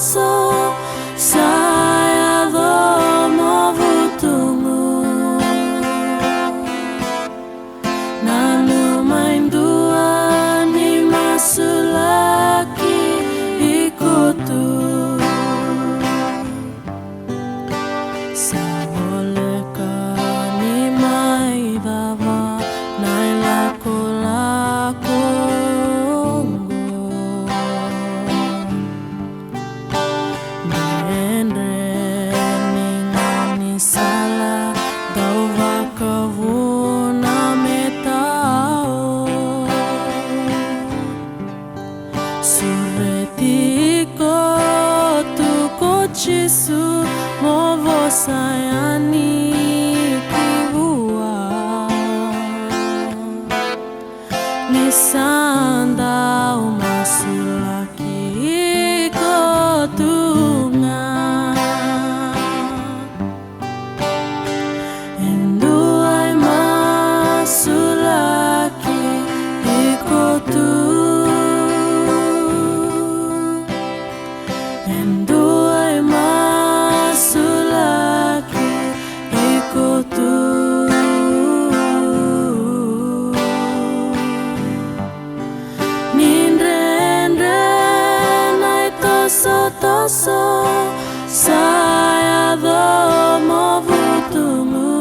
toso saya domo vutungu nanu main dua ni masulaki ikutu saboleka ni mai dava nai lako sala dauva kavuna metao suretiko tuko chisu movo sayani kivua nisanda umasulaki kotunga toso saya domo vutungu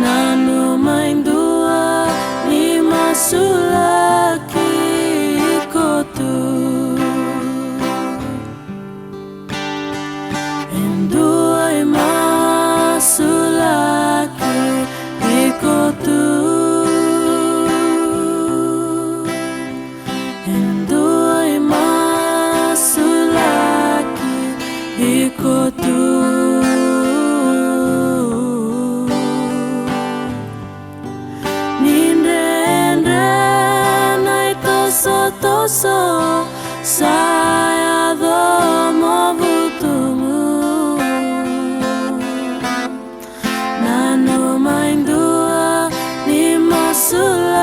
nanu main dua ni masulaki ikotu endua masulaki ikotu ikotu nindendre nai toso saya domo vutungu nanu main dua ni masul